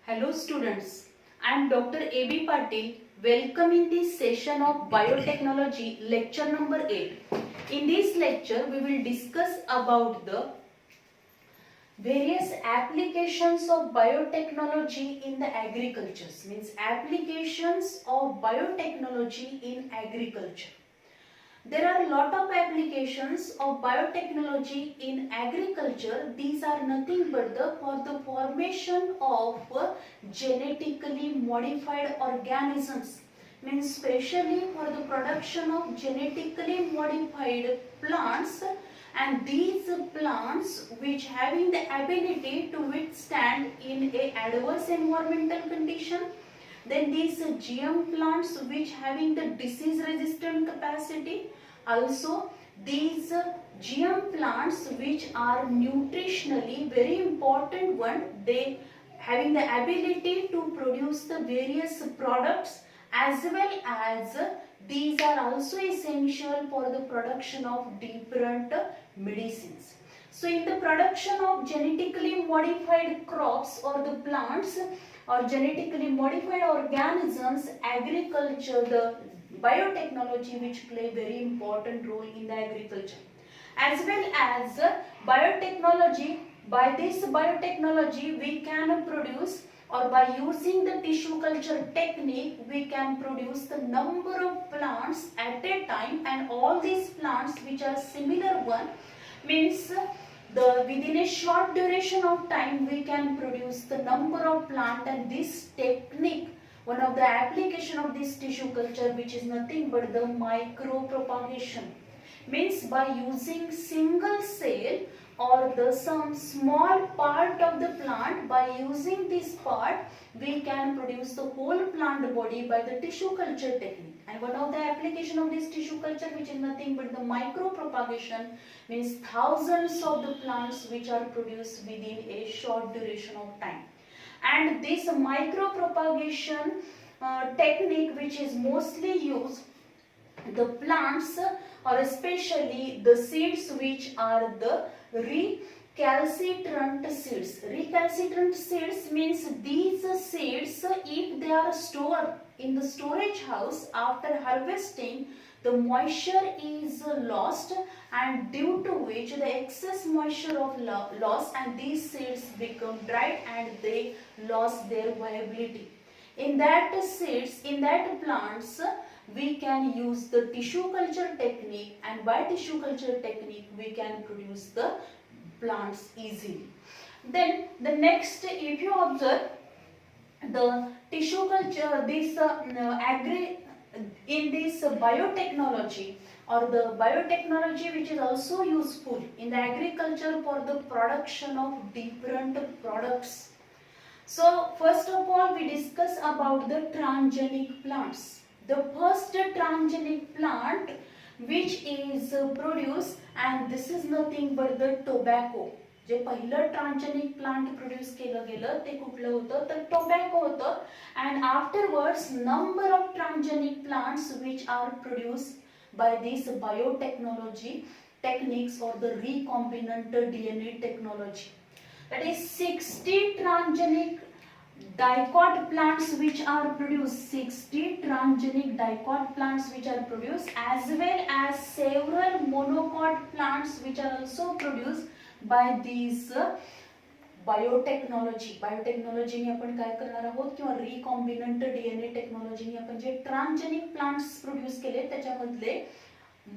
Hello students, I am Dr. A.B. Patil. Welcome in this session of Biotechnology lecture number 8. In this lecture we will discuss about the various applications of biotechnology in the agriculture. Means applications of biotechnology in agriculture. There are a lot of applications of biotechnology in agriculture. These are nothing but for the formation of genetically modified organisms. Means specially for the production of genetically modified plants, and these plants which having the ability to withstand in a adverse environmental condition. Then these GM plants which having the disease resistant capacity. Also these GM plants which are nutritionally very important one. They having the ability to produce the various products, as well as these are also essential for the production of different medicines. So in the production of genetically modified crops or the plants or genetically modified organisms, agriculture, the biotechnology which play very important role in the agriculture. As well as biotechnology, by this biotechnology we can produce, or by using the tissue culture technique we can produce the number of plants at a time, and all these plants which are similar one, means within a short duration of time we can produce the number of plant. And this technique, one of the application of this tissue culture, which is nothing but the micropropagation. Means by using single cell or some small part of the plant, by using this part we can produce the whole plant body by the tissue culture technique. And one of the application of this tissue culture, which is nothing but the micropropagation, means thousands of the plants which are produced within a short duration of time. And this micropropagation technique, which is mostly used the plants, or especially the seeds which are the recalcitrant seeds. Recalcitrant seeds means these seeds, if they are stored in the storage house, after harvesting the moisture is lost, and due to which the excess moisture of loss, and these seeds become dried and they lost their viability. In that seeds, in that plants, we can use the tissue culture technique, and by tissue culture technique we can produce the plants easily. Then the next, if you observe the tissue culture, this in this biotechnology, or the biotechnology which is also useful in the agriculture for the production of different products. So first of all we discuss about the transgenic plants. The first transgenic plant which is produced, and this is nothing but the tobacco. जे पहिलं transgenic plant produce केलं गेलं ते कुठलं होतं तर tobacco होतं. and afterwards number of transgenic plants which are produced by this biotechnology techniques or the recombinant DNA technology. That is 60 transgenic dicot plants which are produced, 60 transgenic dicot plants which are produced, as well as several monocot plants which are also produced by these biotechnology. बायोटेक्नॉलॉजीने आपण काय करणार आहोत, किंवा recombinant DNA टेक्नॉलॉजीने आपण जे transgenic plants produce केले त्याच्यामधले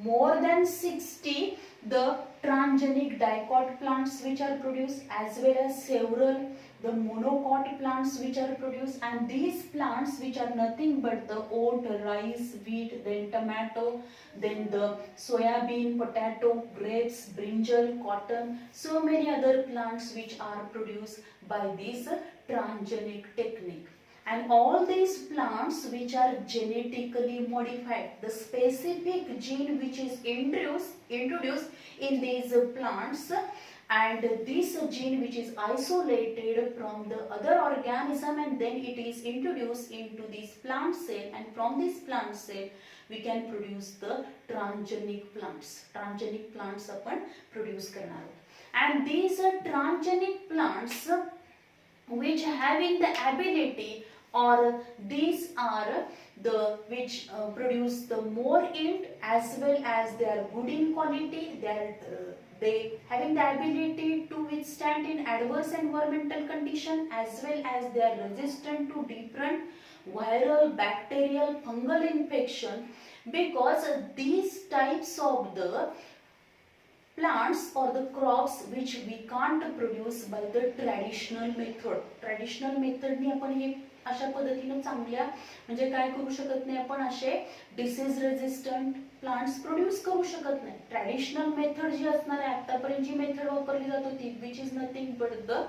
more than 60 the transgenic dicot plants which are produced, as well as several the monocot plants which are produced. And these plants which are nothing but the oat, rice, wheat, then tomato, then the soybean, potato, grapes, brinjal, cotton, so many other plants which are produced by this transgenic technique. And all these plants which are genetically modified, the specific gene which is introduced in these plants, and this gene which is isolated from the other organism, and then it is introduced into this plant cell, and from this plant cell we can produce the transgenic plants. Transgenic plants आपण produce करणार आहोत. And these transgenic plants which having the ability, or these are the which produce the more yield as well as they are good in quality, they having the ability to withstand in adverse environmental condition, as well as they are resistant to different viral, bacterial, fungal infection, because these types of the plants or the crops which we can't produce by the traditional method. Traditional मेथडनी आपण हे अशा पद्धतीने चांगल्या म्हणजे काय करू शकत नाही, आपण असे डिसीज रेजिस्टंट प्लांट्स प्रोड्यूस करू शकत नाही. ट्रॅडिशनल मेथड जी असणार आहे, आतापर्यंत जी मेथड वापरली जात होती, which is nothing but the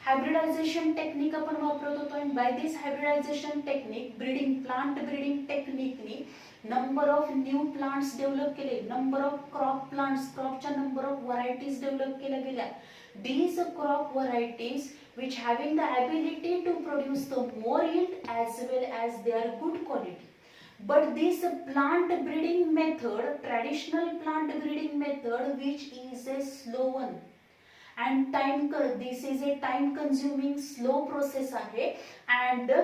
hybridisation technique आपण वापरत होतो. आणि by this hybridisation technique, breeding, plant ब्रीडिंग टेक्निकनी number of new plants develop केले, नंबर ऑफ क्रॉप प्लांट्स, क्रॉपच्या नंबर ऑफ व्हरायटीज डेव्हलप केल्या गेल्या. These crop varieties which having the ability to produce the more yield as well as they are good quality. But this plant breeding method, traditional plant breeding method, which is a slow one and this is a time consuming slow process आहे. And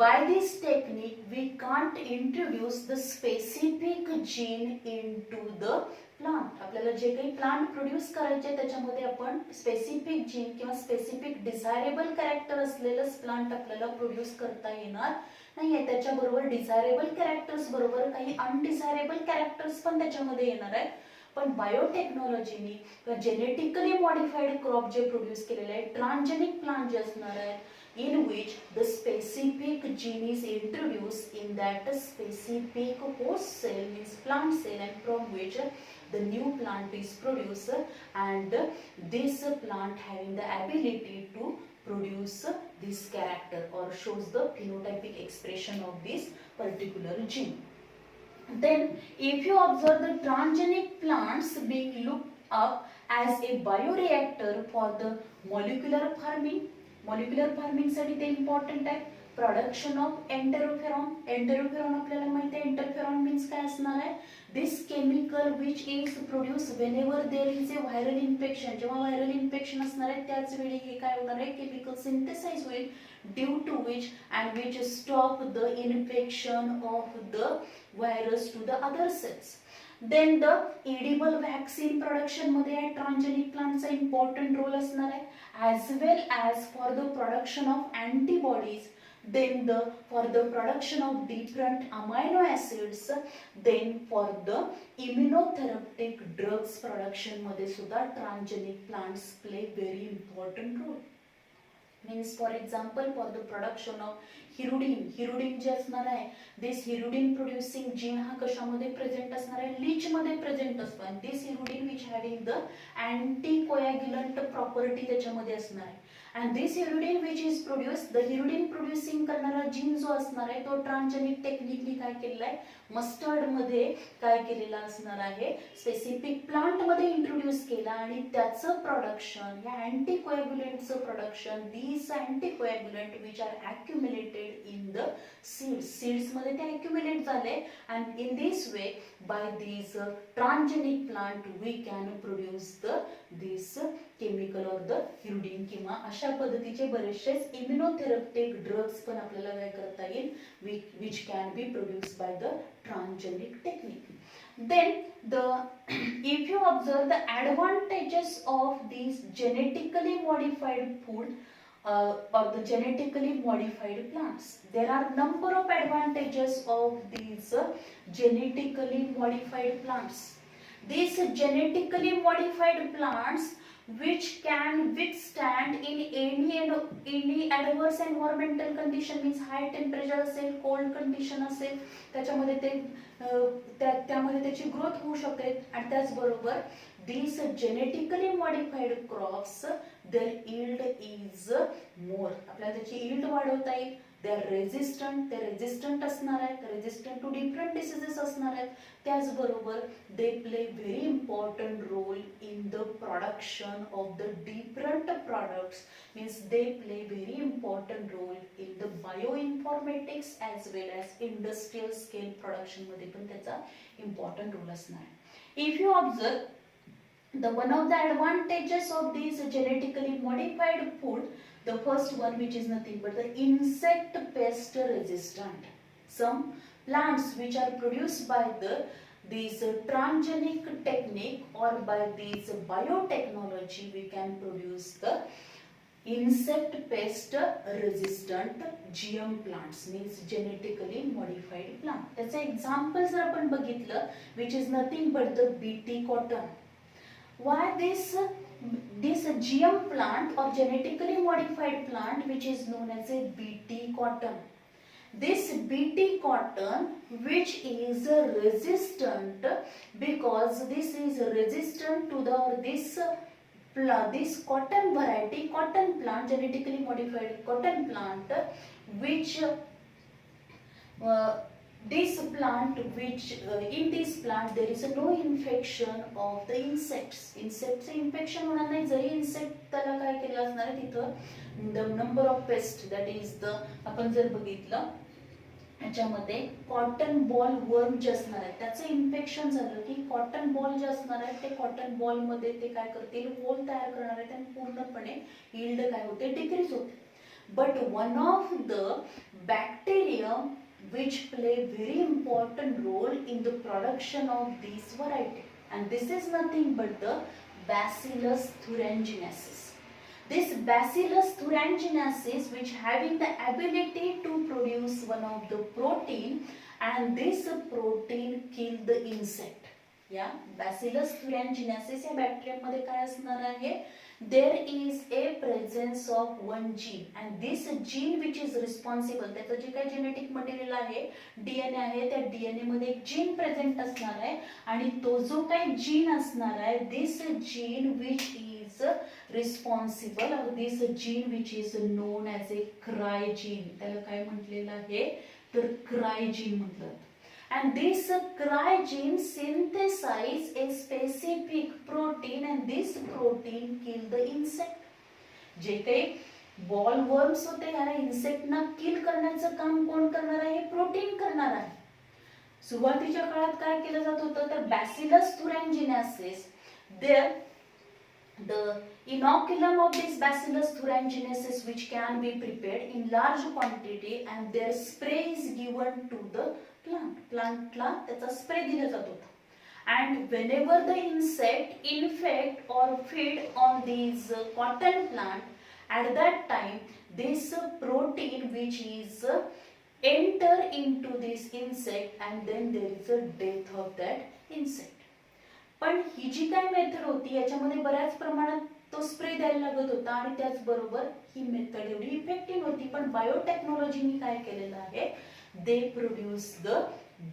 by this technique we can't introduce the specific gene into the plant. आपल्याला जे काही plant produce करायचे त्याच्यामध्ये आपण specific gene किंवा specific desirable character असलेलंच plant आपल्याला produce करता येणार नाहीये. त्याच्याबरोबर डिझायरेबल कॅरेक्टर्स बरोबर काही अनडिझायरेबल कॅरेक्टर्स पण त्याच्यामध्ये येणार आहेत. पण बायोटेक्नॉलॉजीनी जेनेटिकली मॉडिफाईड क्रॉप जे प्रोड्यूस केलेले आहेत, ट्रान्सजेनिक प्लांट जे असणार आहेत, in which the specific gene is introduced in that specific host cell, means plant cell, and from which the new plant is produced, and this plant having the ability to produce this character or shows the phenotypic expression of this particular gene. Then if you observe the transgenic plants being looked up as a bioreactor for the molecular farming, molecular farming साठी ते important आहे. Production of एंटरोफेरॉन, एंटरोफेरॉन आपल्याला माहिती आहे, एंटरोफेरॉन means काय असणार आहे, this chemical which is produce whenever there is a viral infection. जेव्हा व्हायरल इन्फेक्शन असणार आहे त्याच वेळी हे काय होणार आहे, केमिकल सिंथेसाइज होईल, due to which and which stop the infection of the virus to the other cells. Then the edible vaccine production मध्ये ट्रान्सजेनिक प्लांटचा इम्पॉर्टंट रोल असणार आहे, as well as for the production of antibodies, then for the production of different amino acids, then for the immunotherapeutic drugs production मध्ये सुद्धा transgenic plants play very important role. Means for example for the production of हिरुडीन जे असणार आहे, दिस हिरुडीन producing gene हा कशामध्ये present असणार आहे, leech मध्ये प्रेझेंट असतो. आणि दिस हिरुडीन विच हॅविंग द अँटीकोॲग्युलंट प्रॉपर्टी त्याच्यामध्ये असणार आहे. and this hiruidine which is produced, the hiruidine producing करणारा जीन जो असणार आहे तो ट्रान्सजेनिक टेक्निकली काय केलेला आहे, मस्टर्ड मध्ये काय केलेला असणार आहे, स्पेसिफिक प्लांट मध्ये इंट्रोड्यूस केला आणि त्याचं प्रोडक्शन, या अँटीकोॲग्युलंटचं production, these anticoagulant which are accumulated in the seeds मध्ये ते ॲक्युमुलेट झाले. and in this way by these transgenic plant we can produce this chemical or the hiruidine किंवा अशा पद्धतीचे बरेचसे इम्युनोथेरप्युटिक ड्रग्स पण आपल्याला काय करता येईल, which can be produced by the transgenic technique. Then if you observe the advantages of these genetically modified food or the genetically modified plants, there are number of advantages of these genetically modified plants. These genetically modified plants which can withstand in any adverse environmental condition, means high temperature असेल, cold condition असेल, त्याच्यामध्ये त्यामध्ये त्याची growth होऊ शकते. आणि त्याचबरोबर these genetically modified crops their yield is more, आपल्याला त्याची yield वाढवता येईल. they are resistant, ते रेजिस्टंट असणार आहेत, रेजिस्टंट टू डिफरंट डिसीजेस असणार आहेत. त्याचबरोबर they play very important role in the production of the different products, means they play very important role in the bioinformatics as well as industrial scale production मध्ये पण त्याचा important role असणार आहे. if you observe the one of the advantages of these genetically modified food, The first one, which is nothing but the insect pest resistant. Some plants which are produced by this transgenic technique or by this biotechnology, we can produce the insect pest resistant GM plants, means genetically modified plant. त्याचे example जर आपण बघितलं, which is nothing but the BT cotton. Why this GM plant or genetically modified plant, which is known as a BT cotton. This BT cotton, which is resistant, because this is resistant to this cotton variety, cotton plant, genetically modified cotton plant, which this plant, which in this plant there is no infection of the insects. Insects infection होणार नाही, जरी insect त्याला काय केलं असणार आहे तिथं the number of pest, that is the, आपण जर बघितलं याच्यामध्ये कॉटन बॉल वर्म जे असणार आहे त्याचं इन्फेक्शन झालं की कॉटन बॉल जे असणार आहे ते कॉटन बॉल मध्ये ते काय करतील, होल तयार करणार आहेत आणि पूर्णपणे यील्ड काय होते, डिक्रीज होते. But one of the bacteria which play very important role in the production of these variety, and this is nothing but the Bacillus thuringiensis. This Bacillus thuringiensis, which having the ability to produce one of the protein, and this protein kill the insect. Yeah, Bacillus thuringiensis या bacteria मध्ये काय असणार आहे, there is a presence of one gene, and this gene which is responsible, त्याचं जे काही genetic material आहे, DNA आहे, त्या DNA मध्ये एक जीन प्रेझेंट असणार आहे आणि तो जो काही जीन असणार आहे, this gene which is responsible, or this gene which is known as a cry gene, त्याला काय म्हटलेलं आहे तर cry gene म्हटलं. And this cry gene synthesize a specific protein, and this protein kill the insect. जे काही ball worms होते या इन्सेक्ट ना किल करण्याचं काम कोण करणार आहे, प्रोटीन करणार आहे. सुरुवातीच्या काळात काय केलं जात होतं तर bacillus thuringiensis, the inoculum of this Bacillus thuringiensis which can be prepared in large quantity, and their spray is given to the plantला त्याचा स्प्रे दिला जात होता. And whenever the insect infect or feed on these cotton plant, at that time this protein which is enter into this insect, and then there is a death of that insect. पण ही जी काय method होती याच्यामध्ये बऱ्याच प्रमाणात तो spray द्यायला लागत होता आणि त्याचबरोबर ही मेथड एवढी इफेक्टिव्ह होती. पण बायोटेक्नॉलॉजीने काय केलेलं आहे, they produce the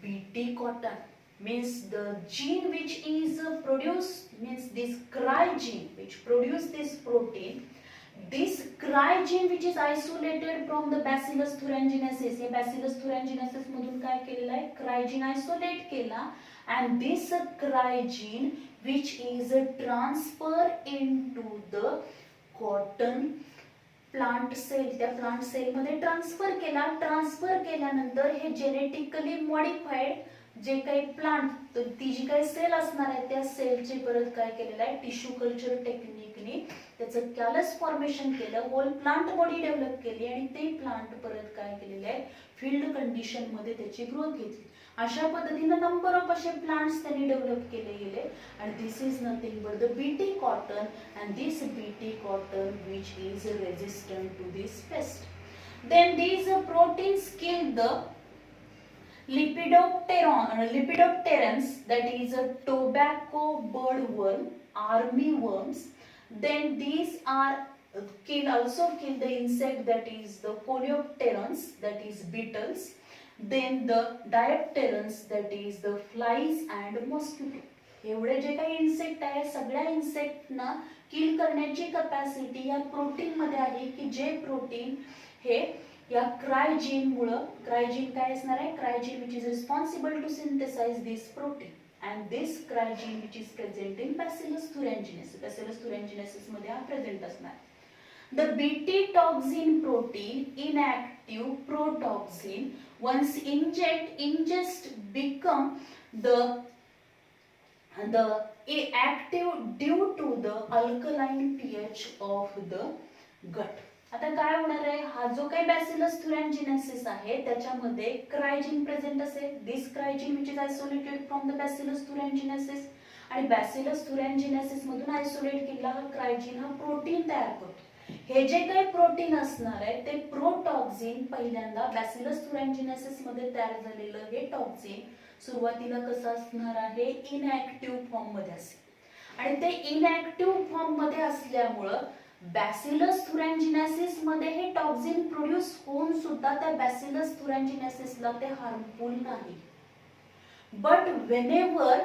BT cotton, means the gene which is produced, means this cry gene which produce this protein, this cry gene which is isolated from the Bacillus thuringiensis, या Bacillus thuringiensis मधून काय केलेलं आहे, cry gene isolate केला, and this cry gene which is transferred into the cotton plant cell, त्या plant cell मध्ये transfer केला. Transfer केल्यानंतर हे जेनेटिकली मॉडिफाईड जे काही प्लांट, ती जी काही सेल असणार आहे त्या सेलचे परत काय केलेलं आहे, टिश्यू कल्चर टेक्निकने त्याचं कॅलस फॉर्मेशन केलं, होल प्लांट बॉडी डेव्हलप केली आणि ते प्लांट परत काय केलेले आहे, फील्ड कंडिशन मध्ये त्याची ग्रोथ घेतली. अशा पद्धतीने नंबर ऑफ असे प्लांट्स त्यांनी डेव्हलप केले गेले. आणि this is nothing but the BT cotton, and this BT cotton which is resistant to this pest. Then these proteins kill the lepidopterans, that is a tobacco bird worm, army worms. Then these are also kill the insect, that is the coleopterans, that is beetles. Then the diapterans, that is the flies and mosquito. एवढे जे काही insect आहे सगळ्या इन्सेक्टना किल करण्याची capacity या protein मध्ये आहे, की जे प्रोटीन हे या क्राय जीन मुळे, क्राय जीन काय असणार आहे, cry gene which is responsible to synthesize this protein, and this cry gene which is present in Bacillus thuringiensis. Bacillus thuringiensis मध्ये हा प्रेझेंट असणार. The BT toxin protein, inactive protoxin, once ingest become the active due to the alkaline pH of the gut. आता काय होणार आहे, हा जो काही बॅसिलस thuringiensis आहे त्याच्यामध्ये क्रायजिन प्रेझेंट असेल. This cry gene which is isolated from the bacillus thuringiensis, आणि बॅसिलस thuringiensis मधून आयसोलेट केलेला हा क्रायजिन हा प्रोटीन तयार करतो. हे जे काही प्रोटीन असणार आहे ते प्रोटॉक्सिन पहिल्यांदा बॅसिलस thuringiensis मध्ये तयार झालेलं हे टॉक्सिन सुरुवातीला कसं असणार आहे, इनऍक्टिव्ह फॉर्म मध्ये असेल. आणि ते इनऍक्टिव्ह फॉर्म मध्ये असल्यामुळं बॅसिलस thuringiensis मध्ये हे टॉक्सिन प्रोड्यूस होऊन सुद्धा त्या बॅसिलस thuringiensis ला ते हार्मफुल नाही. But whenever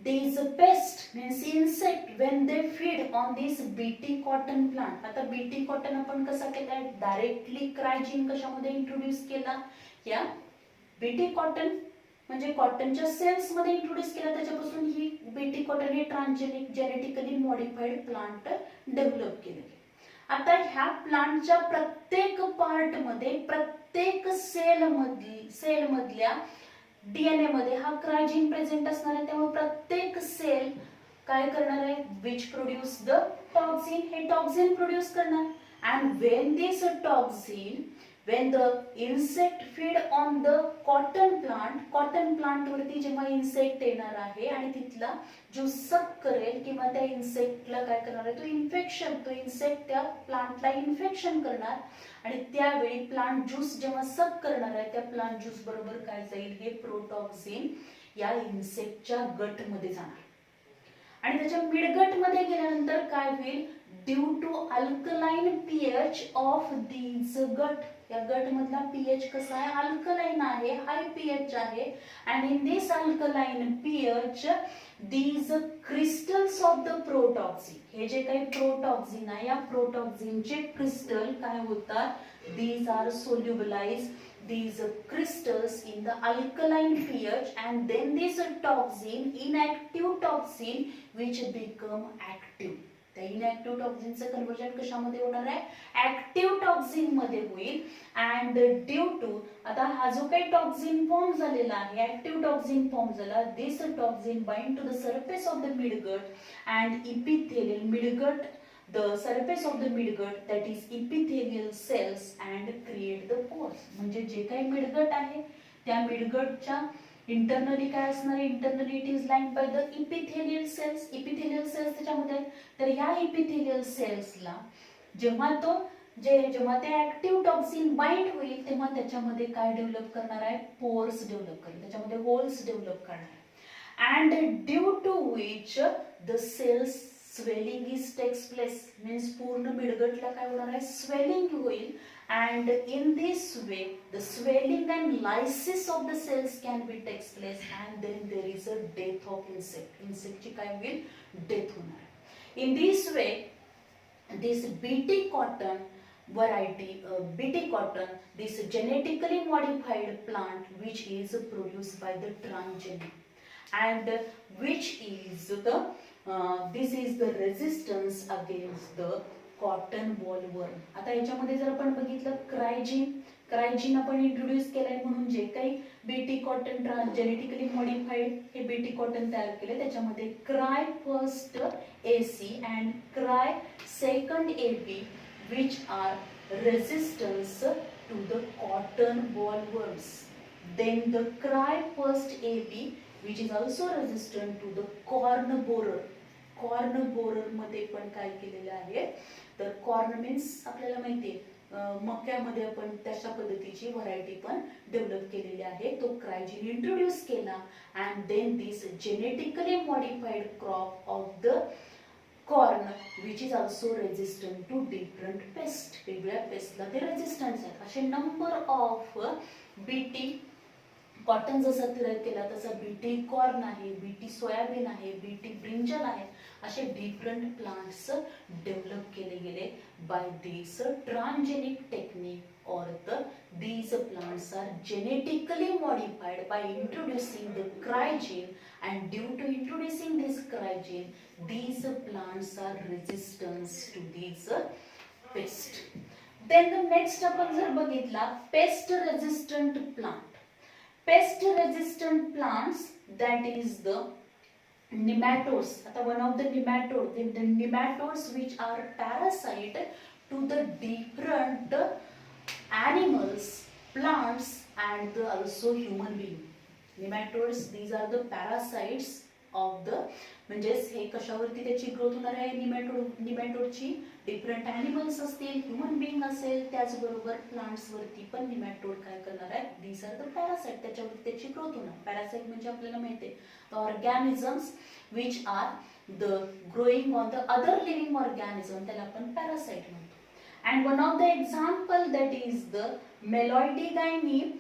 these pest means insect when they feed on this BT cotton plant. आता BT cotton आपण कसा केलाय, डायरेक्टली क्रायजिन कशामध्ये इंट्रोड्यूस केला, या BT cotton म्हणजे कॉटनच्या सेल्स मध्ये इंट्रोड्यूस केला. त्याच्यापासून ही बीटी कॉटन हे transgenic genetically modified plant develop केले. आता ह्या प्लांटच्या प्रत्येक पार्ट मध्ये, प्रत्येक सेल मधल्या डीएनए मध्ये हा क्रायजिन प्रेझेंट असणार आहे. त्यामुळे प्रत्येक सेल काय करणार आहे, विच प्रोड्यूस द टॉक्सिन, हे टॉक्सिन प्रोड्यूस करणार. And when this toxin, when the insect feed on the cotton plant वरती जेव्हा इन्सेक्ट येणार आहे आणि तिथला जो सक करेल किंवा त्या इन्सेक्टला काय करणार आहे, तो इन्सेक्ट त्या प्लांटला इन्फेक्शन करणार. आणि त्यावेळी प्लांट ज्यूस जेव्हा सक करणार आहे त्या प्लांट ज्यूस बरोबर काय जाईल, हे प्रोटॉक्सिन या इन्सेक्टच्या गट मध्ये जाणार. आणि त्याच्या मिडगट मध्ये गेल्यानंतर काय होईल, due to alkaline pH of these gut, या गट मधला पीएच कसा आहे, अल्कलाइन आहे, हाय पीएच आहे. And in this alkaline pH these crystals of the protoxin, हे जे काही प्रोटॉक्सिन आहे या प्रोटॉक्सिनचे क्रिस्टल काय होतात, these are solubilise these crystals in the alkaline pH, and then this toxin, inactive toxin, which become active. त्या inactive टॉक्सिनचं conversion कशामध्ये होणार आहे, ऍक्टिव्ह टॉक्सिन मध्ये होईल. अँड ड्यू टू, आता हा जो काही टॉक्सिन फॉर्म झालेला आहे, ऍक्टिव्ह टॉक्सिन फॉर्म झाला, this toxin bind to the surface of the midgut and epithelial midgut, the surface of the midgut, that is epithelial cells, and create the pores. म्हणजे जे काही मिडगट आहे त्या मिडगटच्या internally काय असणार आहे, internally it is lined by the epithelial cells. Epithelial cells त्याच्यामध्ये, तर ह्या इपिथेलियल सेल्सला जेव्हा ते ऍक्टिव्ह टॉक्सिन बाइंड होईल तेव्हा त्याच्यामध्ये काय डेव्हलप करणार आहे, पोर्स डेव्हलप करेल, त्याच्यामध्ये होल्स डेव्हलप करणार आहे. And due to which the cells swelling is takes place, means पूर्ण मिडगटला काय होणार आहे, स्वेलिंग होईल. and in this way the swelling and lysis of the cells can be takes place, and then there is a death of insect ची काय होईल, death होणार आहे. in this way this BT cotton variety, BT cotton, this genetically modified plant which is produced by the transgenic and which is the this is the resistance against the cotton bollworm. आता याच्यामध्ये जर आपण बघितलं क्रायजिन आपण introduce केलाय म्हणून जे काही बीटी कॉटन जेनेटिकली मॉडिफाईड हे बीटी कॉटन तयार केले, त्याच्यामध्ये cry first AC and cry second AB which are resistance to the cotton bollworms. Then the cry first AB which is also resistant to the corn borer. Corn borer मध्ये पण काय केलेलं आहे, तर corn means आपल्याला माहितीये मक्यामध्ये आपण त्याच्या पद्धतीची व्हरायटी पण डेव्हलप केलेली आहे. तो क्रायजिन इंट्रोड्यूस केला and then this genetically modified crop of the corn which is also resistant to different pest, वेगवेगळ्या पेस्टला ते रेजिस्टन्स आहेत. असे नंबर ऑफ बीटी कॉटन जसा तयार केला तसा बीटी कॉर्न आहे, बीटी सोयाबीन आहे, बीटी ब्रिंजल आहे, असे डिफरंट प्लांट्स डेव्हलप केले गेले by this transgenic technique or these plants are genetically modified by introducing the crygene, and due to introducing this crygene these plants are resistant to these pest. Then the next आपण जर बघितला pest resistant plant, pest resistant plants, that is the nematodes. आता one of the nematodes which are parasite to the different animals, plants and also human being. Nematodes, these are the parasites of the, म्हणजेच हे कशावरती त्याची growth होणार आहे निमॅटोडची, different animals असतील, human being असेल, त्याचबरोबर plants वरती पण निमॅटोड काय करणार आहे, दीज आर द पॅरासाइट, त्याच्यावरती त्याची ग्रोथ होणार. पॅरासाइट म्हणजे आपल्याला माहिती आहे the organisms which are the growing on the other living organism, त्याला आपण पॅरासाइट म्हणतो. And one of the example that is the Meloidigyne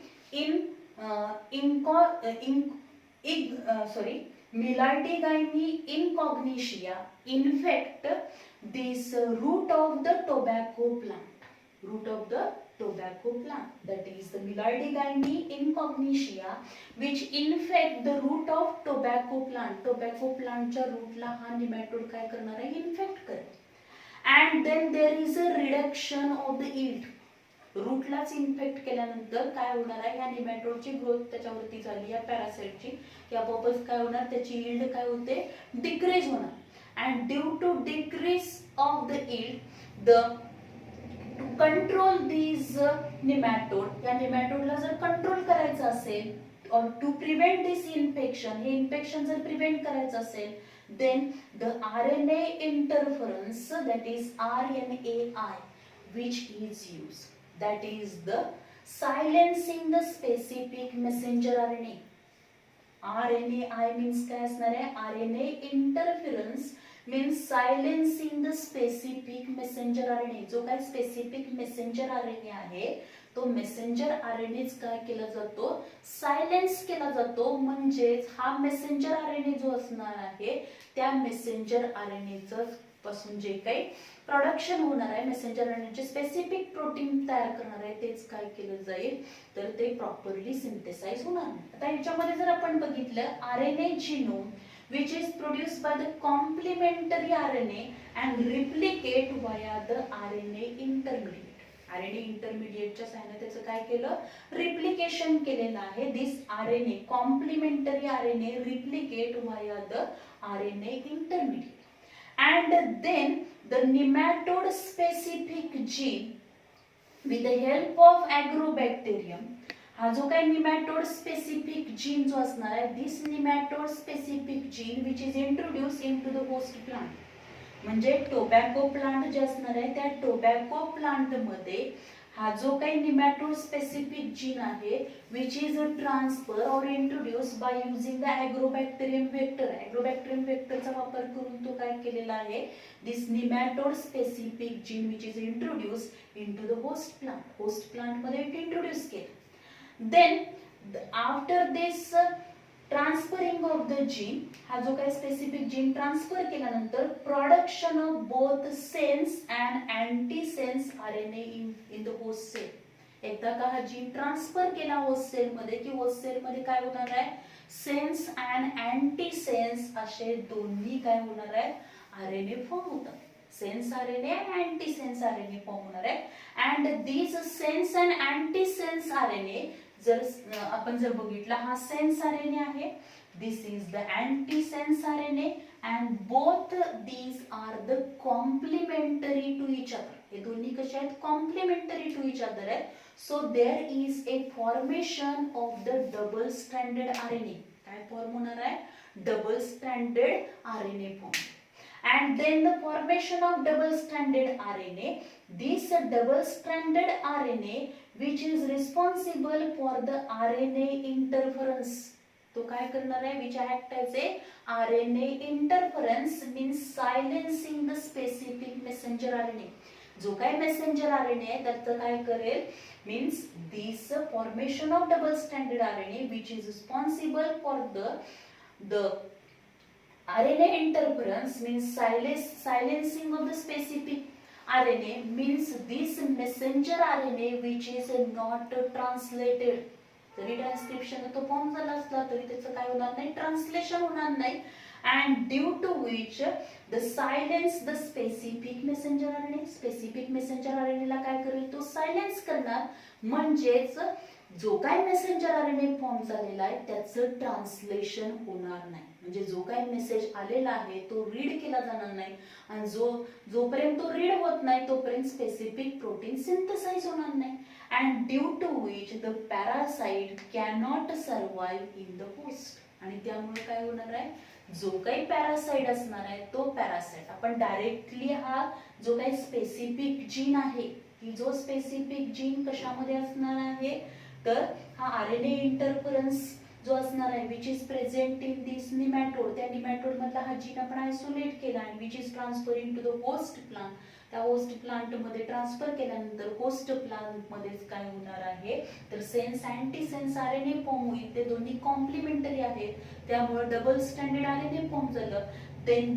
Meloidigyne incognitia infect this root of the tobacco plant. Root of the tobacco plant, that is the Meloidigyne incognitia which infect the root of tobacco plant. Tobacco plant च्या root ला हा nematode काय करणार आहे, infect करेल. And then there is a reduction of the yield. रूटलाच infect केल्यानंतर काय होणार आहे, या निमॅटोडची ग्रोथ त्याच्यावरती झाली या पॅरासाइटची, की आपोआपच काय होणार, त्याची यील्ड काय होते, डिक्रीज होणार. And due to decrease of the yield to control these nematode, या निमॅटोडला जर कंट्रोल करायचं असेल or to prevent this infection, हे इन्फेक्शन जर प्रिव्हेंट करायचं असेल, then the RNA interference, that is RNAi, which is used, that is the silencing the specific messenger RNA. RNAi means काय असणार आहे, RNA interference means silencing the specific messenger RNA. जो काय specific messenger RNA आहे तो messenger आरएनएच काय केला जातो, सायलेन्स केला जातो. म्हणजेच हा मेसेंजर आरएनए जो असणार आहे त्या मेसेंजर आरएनएचं पासून जे काही प्रोडक्शन होणार आहे, मेसेंजर आरएनएचे स्पेसिफिक प्रोटीन तयार करणार आहे, तेच काय केलं जाईल, तर ते प्रॉपरली सिंथेसाइज होणार नाही. आता याच्यामध्ये जर आपण बघितलं, RNA genome which is produced by the complementary RNA and replicate via the RNA intermediate. RNA इंटरमिडिएटच्या सहाय्याने त्याचं काय केलं, रिप्लिकेशन केलेलं आहे. This RNA complementary RNA replicate via the RNA intermediate. And then the nematode specific gene with the help of agrobacterium, हा जो काही निमॅटोड स्पेसिफिक जीन जो असणार आहे, this nematode specific gene which is introduce into the host plant, म्हणजे tobacco plant जे असणार आहे त्या टोबॅको प्लांट मध्ये हा जो काही निमॅटोड स्पेसिफिक जीन आहे विच इज ट्रान्सफर और introduce by using the agrobacterium vector. Agrobacterium वेक्टरचा वापर करून तो काय केलेला आहे, this nematode specific gene which is introduce into the host plant, host plant मध्ये इंट्रोड्यूस केलं. Then after this transferring of the gene, हा जो काही स्पेसिफिक जीन ट्रान्सफर केल्यानंतर production of both sense and antisense RNA in the host cell. एकदा का हा gene transfer केला होस्ट सेल मध्ये की होस्ट सेल मध्ये काय होणार आहे, सेन्स अँड अँटीसेन्स असे दोन्ही काय होणार आहे, आरएनए फॉर्म होतात. सेन्स आरएनए आणि अँटीसेन्स आरएनए फॉर्म होणार आहे. And these sense and antisense RNA जर आपण जर बघितला, हा सेन्स आरएनए आहे, this is the antisense RNA and both these are the complementary to each other. हे दोन्ही कसे आहेत, कॉम्प्लिमेंटरी टू इच अदर आहेत. So there is a formation of the double stranded RNA. काय फॉर्म होणार आहे, double stranded RNA form. And then the formation of double-stranded RNA. This double-stranded RNA which is responsible for the RNA interference. तो काय करणार आहे, which act as a RNA interference means silencing the specific messenger RNA. जो काय messenger RNA आहे त्याचं काय करेल, means this formation of double-stranded RNA which is responsible for the RNA interference means silencing of the specific RNA means this messenger RNA which is not translated. जरी transcription तो form झाला असला तरी त्याचं काय होणार नाही, ट्रान्सलेशन होणार नाही. and due to which the silence the specific messenger RNA. specific messenger RNA ला काय करेल, तो सायलेन्स करणार. म्हणजेच जो काय मेसेंजर आरएनए फॉर्म झालेला आहे त्याचं ट्रान्सलेशन होणार नाही, म्हणजे जो काय मेसेज आलेला आहे तो रीड केला जाणार नाही, आणि जोपर्यंत तो रीड होत नाही तोपर्यंत स्पेसिफिक प्रोटीन सिंथेसाइज होणार नाही, and due to which the parasite cannot survive in the host. आणि त्यामुळे काय होणार आहे, जो काही पॅरासाइट असणार आहे तो पॅरासाइट आपण डायरेक्टली हा जो काही स्पेसिफिक जीन आहे, की जो स्पेसिफिक जीन कशामध्ये असणार आहे, तर हा आरएनए इंटरफरन्स जो असणार आहे which is present in this nematode, त्या निमॅटोड मधला हा जीन आपण आयसोलेट केला आणि which is transferring to the host plant. त्या होस्ट प्लांट मध्ये ट्रान्सफर केल्यानंतर होस्ट प्लांट मध्येच काय होणार आहे, तर सेन्स अँटीसेन्स आरएनए फॉर्म होईल. ते दोन्ही कॉम्प्लिमेंटरी आहेत, त्यामुळे डबल स्टँडर्ड आरएनए फॉर्म झालं. Then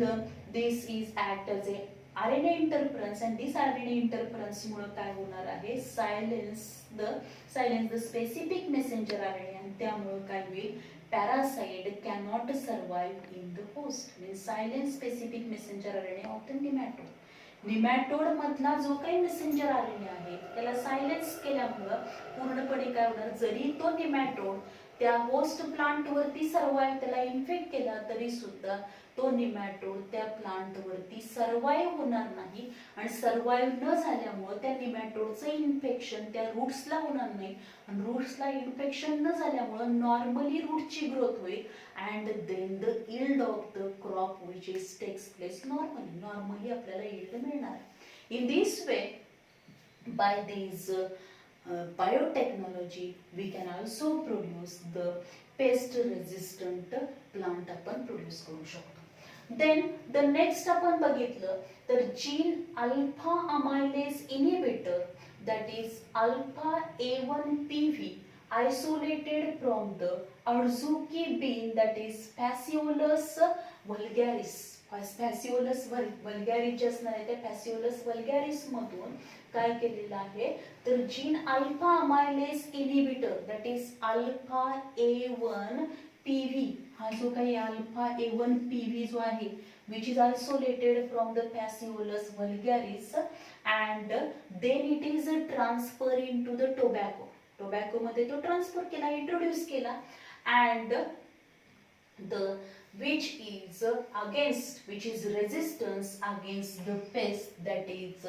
this is act as a RNA interference, and this RNA interference मुळे काय होणार आहे, silence the specific messenger RNA, आणि त्यामुळे काय होईल, parasite cannot survive in the host. Means silence specific messenger RNA of the nematode मधला जो काही मेसेंजर RNA आहे त्याला सायलेन्स केल्यामुळे पूर्णपणे काय होणार, जरी तो निमॅटोड त्या होस्ट प्लांट वरती सर्वाइव्ह त्याला इन्फेक्ट केला तरी सुद्धा तो निमॅटोड त्या प्लांट वरती सर्वाइव्ह होणार नाही, आणि सर्वाइव्ह न झाल्यामुळे त्या निमॅटोडचं इन्फेक्शन त्या रूट्सला होणार नाही, आणि रूट्सला इन्फेक्शन न झाल्यामुळे नॉर्मली रूटची ग्रोथ होईल, and then the yield of the crop which is takes place normally आपल्याला यील्ड मिळणार. In this way, by these biotechnology we can also produce the pest resistant plant आपण प्रोड्यूस करू शकतो. Then the next आपण बघितलं तर gene alpha amylase inhibitor, that is alpha A1PV isolated from the Adzuki bean, that is Phaseolus vulgaris. Phaseolus vulgaris जे असणार आहे त्या Phaseolus vulgaris मधून काय केलेलं आहे, तर gene alpha amylase inhibitor, that is alpha A1PV, हा जो काही अल्फा A1PV जो आहे which is isolated from the Phaseolus vulgaris, and then it is transferred into the tobacco मध्ये तो ट्रान्सफर केला, इंट्रोड्यूस केला, and the which is resistance against the pest, that is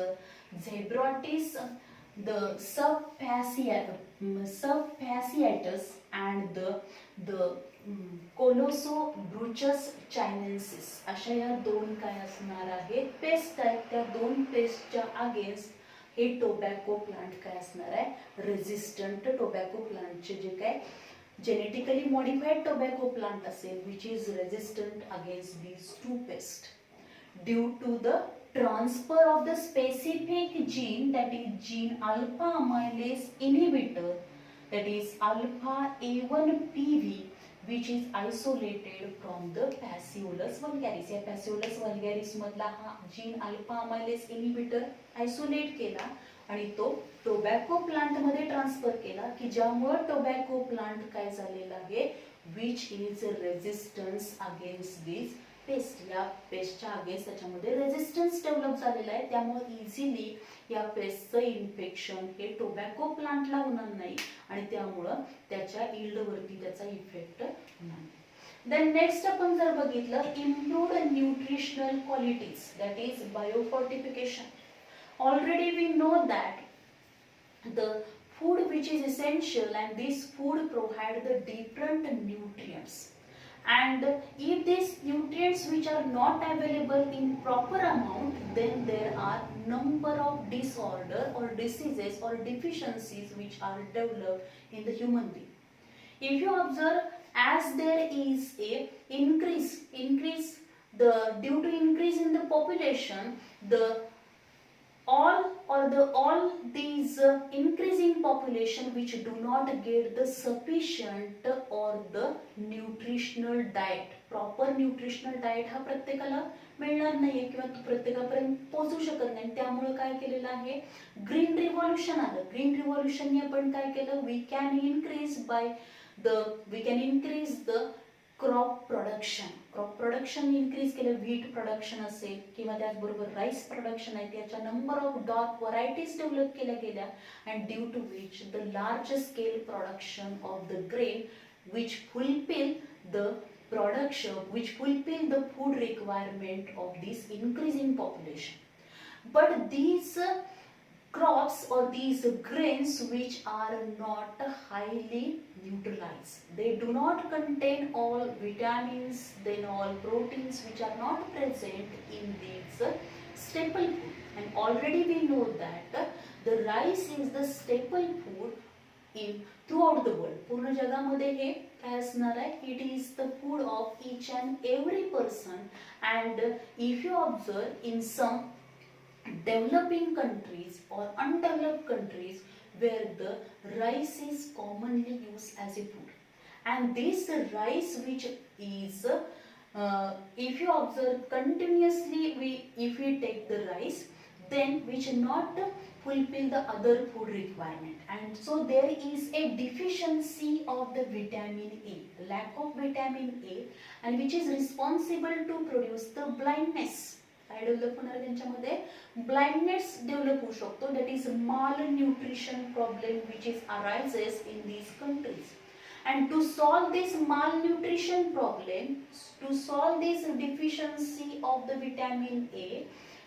Zebratis, the subfasciatus, and the Colosobruchus chinensis. अशा या दोन काय असणार आहेत, पेस्ट आहेत. त्या दोन पेस्टच्या अगेन्स्ट हे टोबॅको प्लांट काय असणार आहे, रेजिस्टंट टोबॅको प्लांटचे जे काय जेनेटिकली मॉडिफाइड टोबॅको प्लांट असेल which is resistant against these two pest due to the transfer of the specific gene, that is gene alpha amylase inhibitor, that is alpha A1PV, which is isolated from the Phaseolus vulgaris. या Phaseolus vulgaris मधला हा gene alpha amylase inhibitor isolate केला आणि तो tobacco plant मध्ये transfer केला, की ज्यामुळे टोबॅको प्लांट काय झालेला आहे, which is resistance against this paste. या पेस्टच्या अगेन्स्ट त्याच्यामध्ये रेजिस्टन्स डेव्हलप झालेला आहे, त्यामुळे इझिली या पेस्टचं इन्फेक्शन हे टोबॅको प्लांटला होणार नाही आणि त्यामुळं त्याच्या यील्ड वरती त्याचा इफेक्ट होणार नाही. देन नेक्स्ट आपण जर बघितलं improved nutritional qualities, that is biofortification. Already we know that the food which is essential, and this food provide the different nutrients, and if these nutrients which are not available in proper amount, then there are number of disorder or diseases or deficiencies which are developed in the human being. If you observe, as there is a increase due to increase in the population, all these increasing population which do not get the sufficient or the nutritional diet, proper nutritional diet हा प्रत्येकाला मिळणार नाहीये किंवा प्रत्येकापर्यंत पोहोचू शकत नाही. त्यामुळे काय केलेलं आहे, ग्रीन रिव्होल्यूशन आलं. ग्रीन रिव्होल्यूशनने आपण काय केलं, we can increase the crop production increase केलं, व्हीट प्रोडक्शन असेल किंवा त्याचबरोबर राईस प्रोडक्शन आहे, त्याच्या number of dark varieties develop केल्या गेल्या, and due to which the large scale production of the grain which fulfill the food requirement of this increasing population. But these crops or these grains which are not highly neutralized, they do not contain all vitamins, then all proteins which are not present in these staple food. And already we know that the rice is the staple food in throughout the world. पूर्ण जगामध्ये हे काय असणार आहे, it is the food of each and every person. And if you observe in some developing countries or undeveloped countries where the rice is commonly used as a food, and this rice which is if you observe continuously, if we take the rice, then which not fulfill the other food requirement, and so there is a deficiency of the vitamin A, lack of vitamin A, and which is responsible to produce the blindness. काय develop होणार त्यांच्यामध्ये, blindness develop होऊ शकतो, that is malnutrition problem which is arises in these countries. And to solve this malnutrition problem, to solve this deficiency of the vitamin A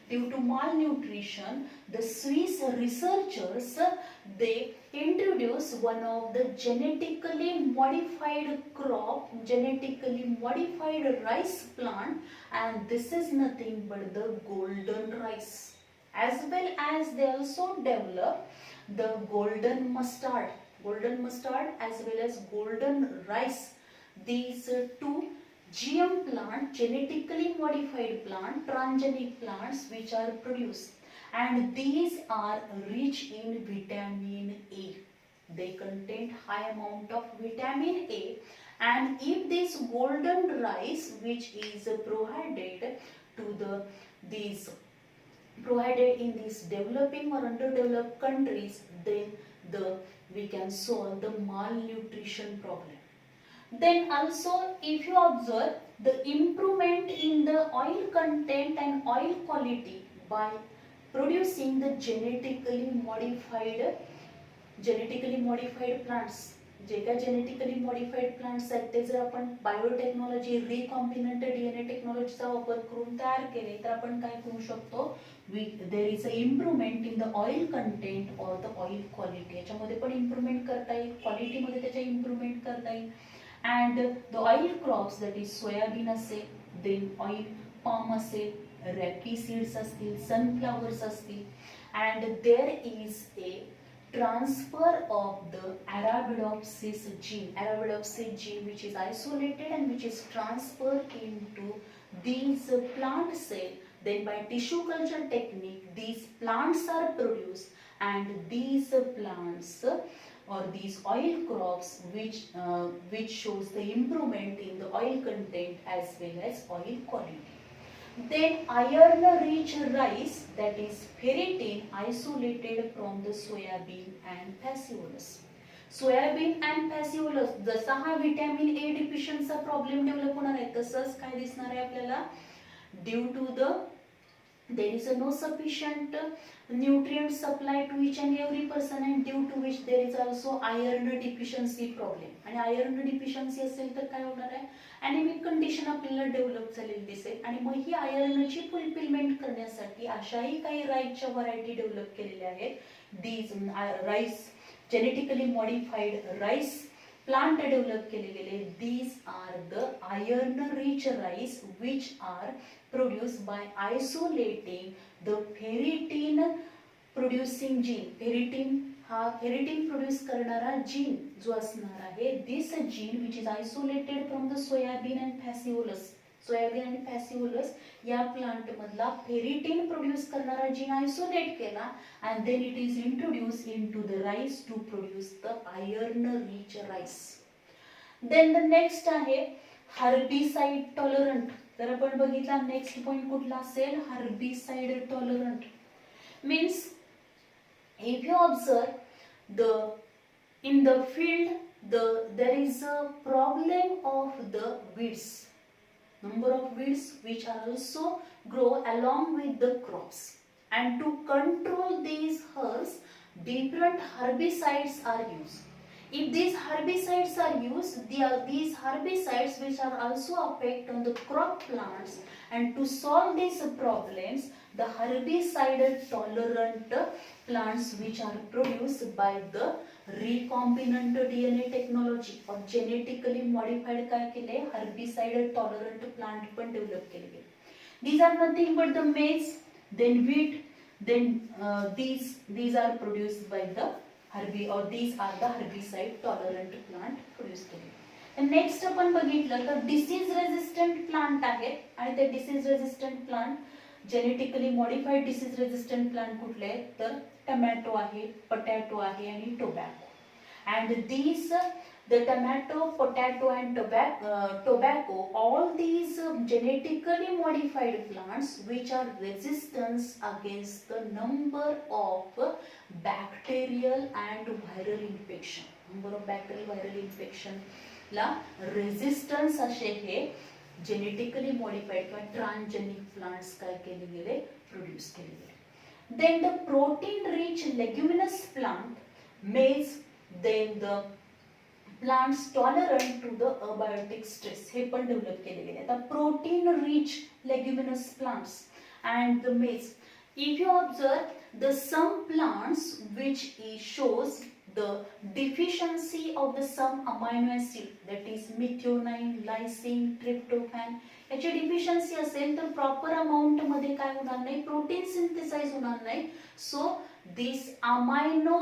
due to malnutrition, the Swiss researchers they introduce one of the genetically modified crop, genetically modified rice plant, and this is nothing but the golden rice. As well as they also develop the golden mustard as well as golden rice. These two GM plant, genetically modified plant, transgenic plants which are produced, and these are rich in vitamin A. They contain high amount of vitamin A, and if this golden rice which is provided in these developing or underdeveloped countries, then we can solve the malnutrition problem. Then also, if you observe the improvement in the oil content and oil quality by producing the genetically modified plants, जे काय genetically modified plants आहेत ते जर आपण biotechnology, recombinant DNA टेक्नॉलॉजीचा वापर करून तयार केले, तर आपण काय करू शकतो, there is a improvement in the oil content or the oil quality. याच्यामध्ये पण इम्प्रूव्हमेंट करता येईल, क्वालिटीमध्ये त्याच्या इम्प्रूव्हमेंट करता येईल. And the oil crops, that is soybean असेल, then oil palm असेल, rapeseed seeds असतील, sunflowers असतील, and there is a transfer of the Arabidopsis gene which is isolated and which is transferred into these plant cell. Then by tissue culture technique these plants are produced, and these plants or these oil crops which shows the improvement in the oil content as well as oil quality. Then iron rich rice, that is ferritin, isolated from the soybean and Phaseolus. Soybean and Phaseolus, जसा हा vitamin A डिफिशियन्सीचा problem develop होणार आहे, तसंच काय दिसणार आहे आपल्याला, due to the there is no sufficient nutrient supply to each and every person, and due to which there is also iron deficiency problem. आणि iron deficiency असेल तर काय होणार आहे, अॅनेमिक कंडिशन आपल्याला डेव्हलप झालेली दिसेल, आणि मग ही आयर्नची फुलफिलमेंट करण्यासाठी अशाही काही राईसच्या व्हरायटी डेव्हलप केलेल्या आहेत. These rice, genetically modified rice plant develop केले गेले. These are the iron rich rice which are produced by isolating the ferritin producing gene. ferritin हा ferritin produce करणारा जीन जो असणार आहे, this gene which is isolated from the soybean and Phaseolus. Soybean आणि फॅसिओलस या plant मधला ferritin produce करणारा gene isolate केला, and then it is introduced into the rice to produce the iron rich rice. Then the next आहे herbicide tolerant. तर आपण बघितला next point कुठला असेल, herbicide tolerant means if you observe in the field there is a problem of the weeds, number of weeds which are also grow along with the crops, and to control these herbs different herbicides are used. If these herbicides are used, these herbicides which are also affect on the crop plants, and to solve these problems the herbicide tolerant plants which are produced by the recombinant DNA technology or genetically modified काय केले herbicide tolerant plant पण develop केले गेले. These are nothing but the maize, then wheat, then these are produced by the these are the herbicide tolerant plant produced केले. And next आपण बघितलं तर disease resistant plant आहेत आणि ते disease resistant plant genetically modified disease resistant plant कुठले आहेत तर टोमॅटो आहे, पोटॅटो आहे आणि tobacco. And these the tomato, potato and tobacco, all these genetically modified plants which are resistant against the number of bacterial and viral infection. Number of bacterial viral infection ला resistance असे हे genetically modified किंवा transgenic plants काय केले गेले produce केले गेले. Then the protein rich leguminous plant, maize, then the plants tolerant to the abiotic stress हे पण डेव्हलप केले गेले. आता protein rich leguminous plants and the maize, if you observe the some plants which shows the deficiency of the some amino acid, that is methionine, lysine, tryptophan, याची deficiency असेल तर proper amount मध्ये काय होणार नाही, प्रोटीन सिंथेसाइज होणार नाही. So this amino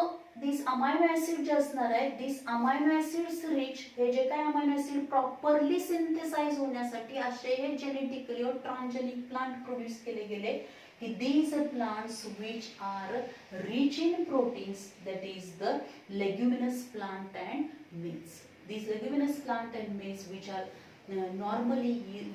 acid जे असणार आहे, दिस अमायनो ऍसिड्स रिच, हे जे काय अमायनो ऍसिड प्रॉपरली सिंथेसाइज होण्यासाठी असे हे जेनेटिकली और ट्रान्सजेनिक प्लांट प्रोड्यूस केले गेले. These plants which are rich in proteins, that is the leguminous plant and maize. These leguminous plant and maize which are normally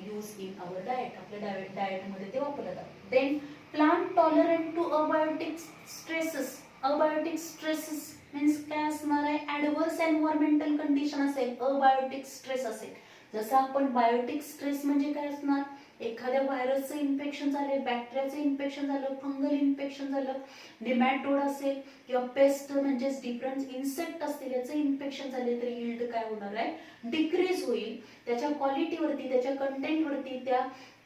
used in our diet, आपल्या diet मध्ये ते वापरले जातात. Then plant tolerant to abiotic stresses. Abiotic stresses means काय असणार आहे, adverse environmental condition असेल, abiotic stress असेल. जसं आपण बायोटिक स्ट्रेस म्हणजे काय असणार, एखाद्या व्हायरसचं इन्फेक्शन झाले, बॅक्टेरियाचं इन्फेक्शन झालं, फंगल इन्फेक्शन झालं, निमॅटोड असेल किंवा पेस्ट म्हणजे डिफरंट इन्सेक्ट असतील याचं इन्फेक्शन झाले तर यील्ड काय होणार आहे, डिक्रीज होईल. त्याच्या क्वालिटीवरती, त्याच्या कंटेंटवरती, त्या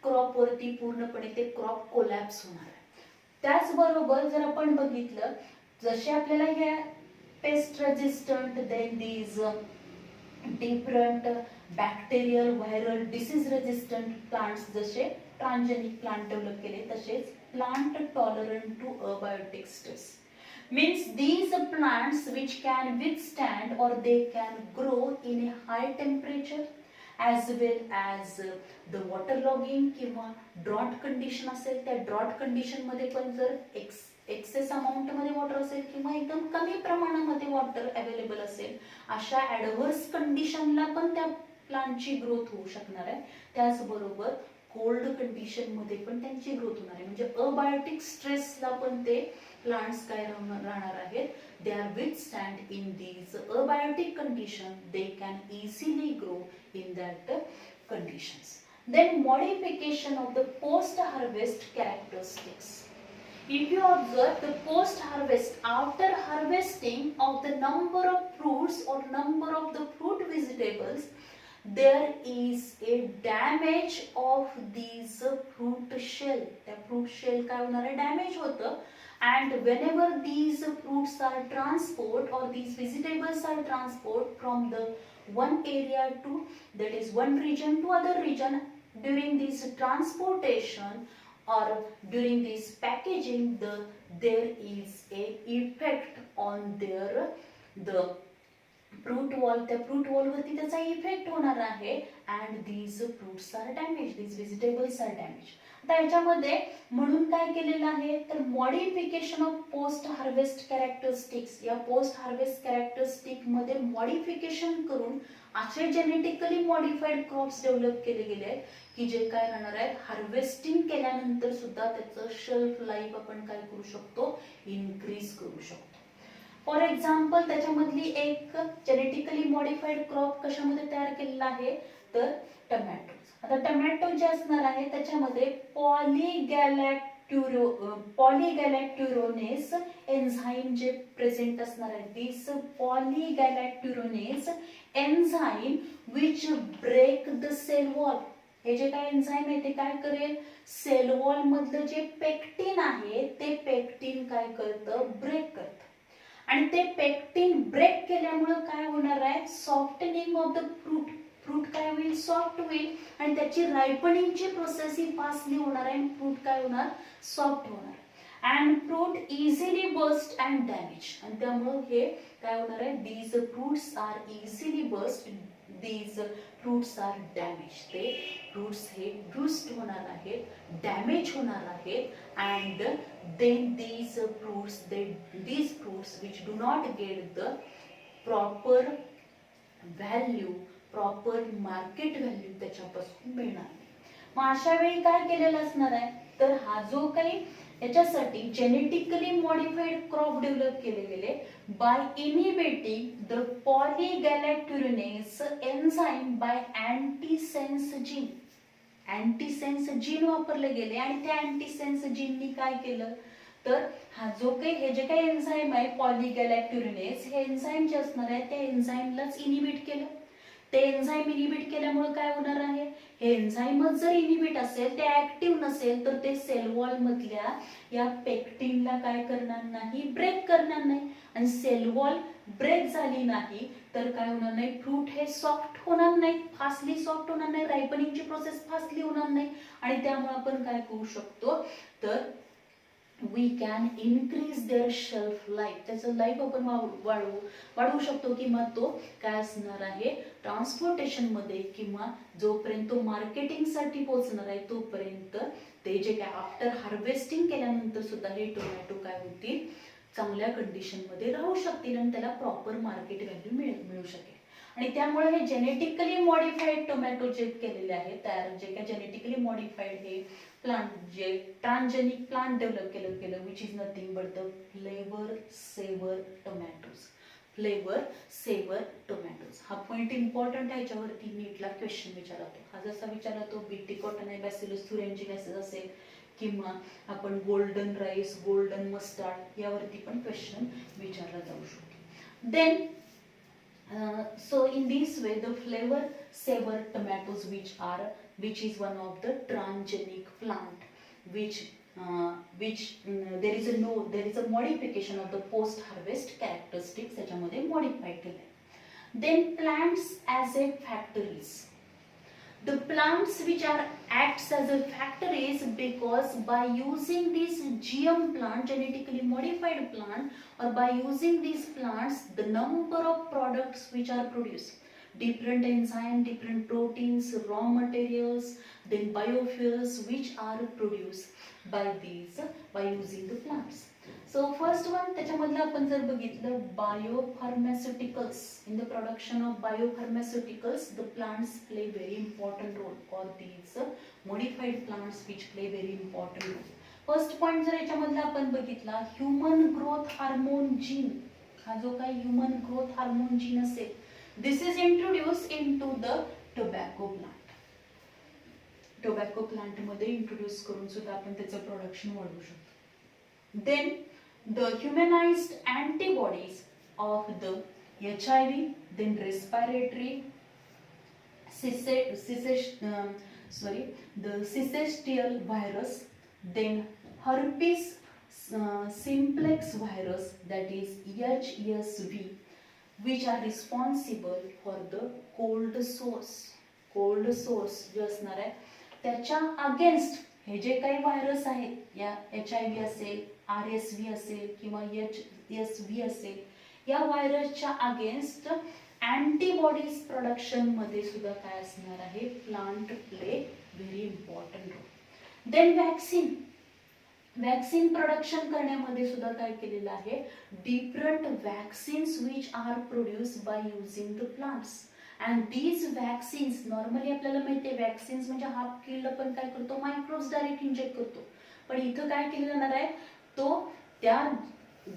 क्रॉपवरती पूर्णपणे ते क्रॉप कोलॅप्स होणार आहे. त्याचबरोबर जर आपण बघितलं जसे आपल्याला ह्या pest resistant, then these different bacterial, viral, disease resistant plants जसे ट्रान्सजेनिक प्लांट डेव्हलप केले, तसेच plant tolerant to abiotic stress means these plants which can withstand or they can grow in a high temperature as well as the waterlogging किंवा drought condition असेल, त्या drought condition मध्ये पण जर excess amount मध्ये water असेल किंवा एकदम कमी प्रमाणामध्ये वॉटर अवेलेबल असेल, अशा ऍडव्हर्स कंडिशनला पण त्या प्लांटची ग्रोथ होऊ शकणार आहे. त्याचबरोबर कोल्ड कंडिशन मध्ये पण त्यांची ग्रोथ होणार आहे. म्हणजे अबायोटिक स्ट्रेसला पण ते प्लांट्स काय राहणार आहेत, they are withstand in these abiotic condition, they can easily grow in that conditions. Then modification of the post harvest characteristics. If you observe the post harvest, after harvesting of the number of fruits or number of the fruit vegetables, there is a damage of these fruit shell. त्या fruit shell काय होणार आहे, damage होतं. And whenever these fruits are transport or these vegetables are transport from the one area to, that is one region to other region, during this transportation or during this packaging, there is a effect on the fruit wall. त्या fruit wall वरती त्याचा effect होणार आहे and these fruits are damaged, these vegetables are damaged. आता याच्यामध्ये म्हणून काय केलेलं आहे तर modification of post harvest characteristics, या पोस्ट हार्वेस्ट कॅरेक्टरिस्टिक मध्ये मॉडिफिकेशन करून असे जेनेटिकली मॉडिफाईड क्रॉप्स डेव्हलप केले गेले आहेत की जे काय राहणार आहे, हार्वेस्टिंग केल्यानंतर सुद्धा त्याचं शेल्फ लाईफ आपण काय करू शकतो, इन्क्रीज करू शकतो. फॉर एक्झाम्पल त्याच्यामधली एक जेनेटिकली मॉडिफाईड क्रॉप कशामध्ये तयार केलेला आहे तर टोमॅटो. आता टोमॅटो जे असणार आहे त्याच्यामध्ये पॉलीगॅलॅक्ट्युरोनेस एन्झाईम जे प्रेझेंट असणार आहे. This polygalacturonase enzyme which break the cell wall. हे जे काय एन्झाईम आहे ते काय करेल, सेल वॉल मधलं जे पेक्टिन आहे ते पेक्टिन काय करतं, ब्रेक करतं. आणि ते पेक्टिन ब्रेक केल्यामुळे काय होणार आहे, softening of the fruit. Fruit काय होईल, सॉफ्ट होईल आणि त्याची रायपनिंगची प्रोसेस ही फास्टली होणार आहे. फ्रूट काय होणार, सॉफ्ट होणार. And fruit easily burst and damage. आणि त्यामुळे हे काय होणार आहे, these fruits are easily burst, these fruits are damage. ते फ्रूट्स हे ब्रुस्ट होणार आहेत, डॅमेज होणार आहेत. And then these fruits which do not get the proper value, proper market value त्याच्यापासून मिळणार. मग अशा वेळी काय केलेलं असणार आहे तर हा जो काही याच्यासाठी जेनेटिकली मॉडिफाईड क्रॉप डेव्हलप केले गेले by inhibiting the polygalacturonase enzyme by antisense gene. Antisense gene वापरले गेले आणि त्या अँटीसेन्स जीननी काय केलं तर हा जो काही हे जे काही एन्झाईम आहे पॉलीगॅलॅक्ट्युरोनेस, हे एन्झाईम जे असणार आहे त्या एन्झाईमलाच इनिबिट केलं. ते एन्झाईम इनिबिट केल्यामुळे काय होणार आहे, हे एन्झाईमच जर इनिबिट असेल, ते ऍक्टिव्ह नसेल तर ते सेल वॉल मधल्या या पेक्टिनला काय करणार नाही, ब्रेक करणार नाही. आणि सेल वॉल ब्रेक झाली नाही तर काय होणार नाही, फ्रूट हे सॉफ्ट होणार नाही, फास्टली सॉफ्ट होणार नाही, रायपनिंगची प्रोसेस फास्टली होणार नाही. आणि त्यामुळे आपण काय करू शकतो तर we can increase their shelf life. त्याचं लाईफ आपण वाढवू शकतो. किंवा तो काय असणार आहे, ट्रान्सपोर्टेशन मध्ये किंवा जोपर्यंत तो मार्केटिंग साठी पोहोचणार आहे तोपर्यंत ते जे काय आफ्टर हार्वेस्टिंग केल्यानंतर सुद्धा हे टोमॅटो काय होतील, चांगल्या कंडिशन मध्ये राहू शकतील आणि त्याला प्रॉपर मार्केट व्हॅल्यू मिळू शकेल. आणि त्यामुळे हे जेनेटिकली मॉडिफाईड टोमॅटो जे केलेले आहेत तयार, जे काय जेनेटिकली मॉडिफाईड हे प्लांट जे ट्रान्सजेनिक प्लांट डेव्हलप केलं which is nothing but the flavour saver tomatoes. Flavour saver tomatoes हा पॉइंट इम्पॉर्टंट आहे, याच्यावरती नीटला क्वेश्चन विचारला होतो. हा जसा विचारला तो बीटी कॉटन बॅसिलस thuringiensis असेल किंवा आपण गोल्डन राईस, गोल्डन मस्टर्ड यावरती पण क्वेश्चन विचारला जाऊ शकतो. Then so in this way the flavor saver tomatoes which is one of the transgenic plant which there is a modification of the post harvest characteristics त्याच्यामध्ये modify केले. Then plants as a factories. The plants which acts as a factories because by using this GM plant, genetically modified plant, or by using these plants, the number of products which are produced, different enzymes, different proteins, raw materials, then biofuels which are produced by using the plants. So first one त्याच्यामधलं आपण जर बघितलं biopharmaceuticals. In the production of biopharmaceuticals the plants play very important role, or these modified plants which play very important role. First point जर याच्यामधला आपण बघितला human growth hormone gene. हा जो काही ह्यूमन ग्रोथ हार्मोन जीन असेल, this is introduced into the tobacco plant. Tobacco plant मध्ये introduce करून सुद्धा आपण त्याचं प्रोडक्शन वाढवू शकतो. Then the humanized antibodies of the HIV, then respiratory the syncytial virus, then herpes simplex virus, that is HSV, which are responsible for the cold sores. Cold source जे असणार आहे त्याच्या अगेन्स्ट हे जे काही व्हायरस आहेत, या HIV असेल, RSV असेल किंवा HSV असेल, या व्हायरसच्या अगेन्स्ट अँटीबॉडीज प्रोडक्शन मध्ये सुद्धा काय असणार आहे, plant play very important role. Then vaccine production करण्यामध्ये सुद्धा काय केलेलं आहे, different vaccines which are produced by using the plants. And these vaccines normally आपल्याला माहिती आहे वॅक्सिन्स म्हणजे हाफ किल्ड आपण काय करतो, मायक्रोब्स डायरेक्ट इंजेक्ट करतो. पण इथं काय केलं जाणार आहे, तो त्या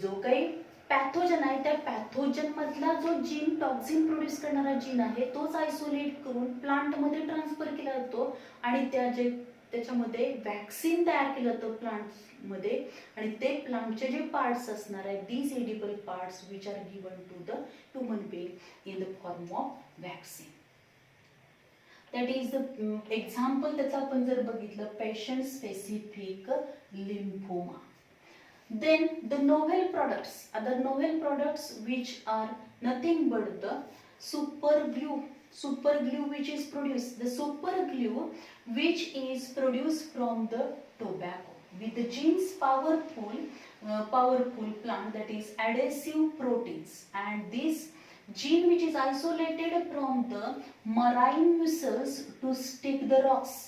जो काही पॅथोजन आहे, त्या पॅथोजन मधला जो जीन टॉक्सिन प्रोड्यूस करणारा जीन आहे तोच आयसोलेट करून प्लांट मध्ये ट्रान्सफर केला जातो आणि त्याच्यामध्ये वॅक्सिन तयार केलं जातं प्लांट मध्ये आणि ते प्लांटचे जे पार्ट्स असणार आहेत these edible parts which are given to the human being in the form of vaccine. That is the example त्याचं आपण जर बघितलं patient specific lymphoma. Then the novel products, other novel products which are nothing but the super glue which is produced, the super glue which is produced from the tobacco with the genes powerful plant, that is adhesive proteins, and this gene which is isolated from the marine mussels to stick the rocks.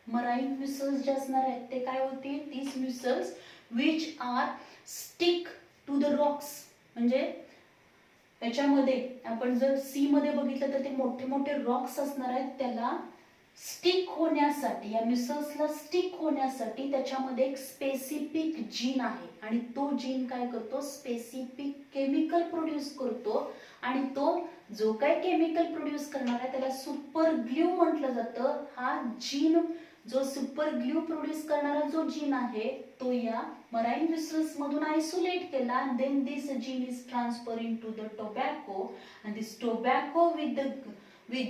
marine mussels जे असणार आहेत ते काय होतील, these mussels which are stick to the rocks, म्हणजे त्याच्यामध्ये आपण जर सी मध्ये बघितलं तर ते मोठे मोठे रॉक्स असणार आहेत, त्याला स्टिक होण्यासाठी या मिसल्सला स्टिक होण्यासाठी त्याच्यामध्ये एक स्पेसिफिक जीन आहे आणि तो जीन काय करतो, स्पेसिफिक केमिकल प्रोड्यूस करतो आणि तो जो काय केमिकल प्रोड्यूस करणार आहे त्याला सुपर ग्लू म्हटलं जातं. हा जीन जो सुपर ग्लू प्रोड्यूस करणारा जो जीन आहे तो या मराइन मिसल्स मधून आयसोलेट केला and then this gene is transferred into the tobacco and this tobacco with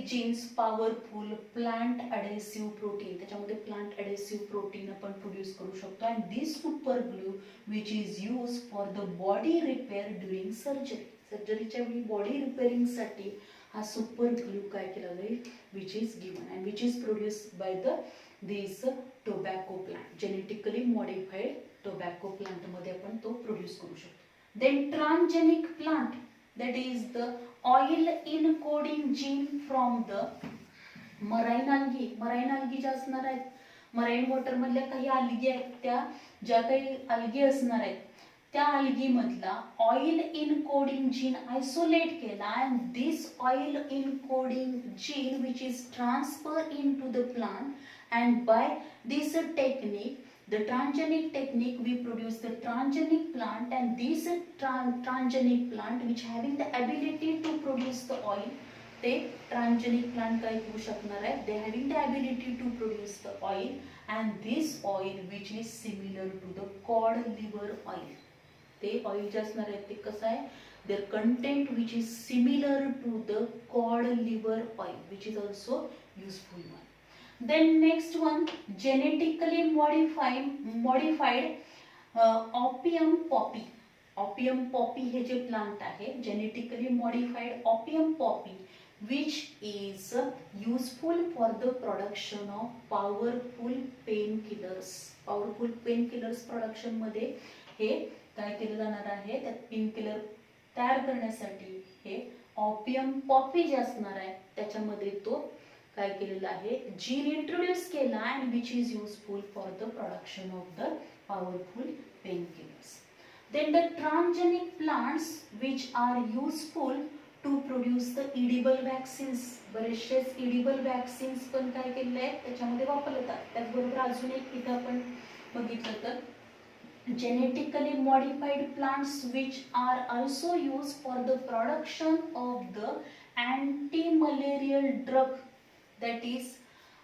genes powerful plant adhesive protein, त्याच्यामध्ये plant adhesive protein आपण प्रोड्यूस करू शकतो and this super glue which is used for the body repair during सर्जरीच्या वेळी body repairing साठी हा super glue काय केला जाईल, which is given and which is produced by this tobacco plant, genetically modified tobacco plant मध्ये आपण तो produce करू शकतो. Then transgenic plant, that is the oil encoding gene from the marine algae. marine algae ज्या असणार आहेत marine water मधल्या काही algae आहेत, त्या ज्या काही algae असणार आहेत त्या algae मधला ऑइल इनकोडिंग जीन आयसोलेट केला and this oil encoding gene which is transferred into the plant and by this technique, the transgenic technique, we produce the transgenic plant and this transgenic plant which having the ability to produce the oil, ते transgenic plant काय करू शकणार आहे, they having the ability to produce the oil and this oil which is similar to the cod liver oil. ते oil जे असणार आहे ते कसं आहे, their content which is similar to the cod liver oil which is also useful one. Then next one, genetically modified opium poppy. opium poppy हे जे plant आहे genetically modified opium poppy which is useful for the production of powerful painkillers. powerful painkillers production मध्ये हे काय केलं जाणार आहे, त्यात पेनकिलर तयार करण्यासाठी हे ऑपियम पॉपी जे असणार आहे त्याच्यामध्ये तो काय केलेला आहे, जीन इंट्रोड्यूस केला and which is useful for the production of the powerful painkillers. Then the transgenic plants which are useful to produce the edible vaccines. बरेचसे edible vaccines पण काय केलेले आहेत त्याच्यामध्ये वापरले जातात. त्याचबरोबर अजून एक इथे आपण बघितलं तर genetically modified plants which are also used for the production of the anti-malarial drug, that is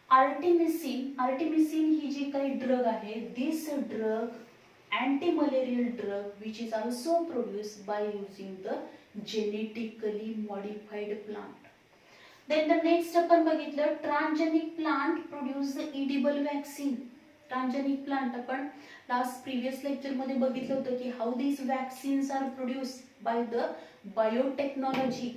artemisinin. artemisinin ही जी काही ड्रग आहे, this drug anti-malarial drug which is also produced by using the genetically modified plant. Then the next आपण बघितलं transgenic plant produce the edible vaccine. transgenic plant आपण last previous lecture मध्ये बघितलं होतं की how these vaccines are produced by the biotechnology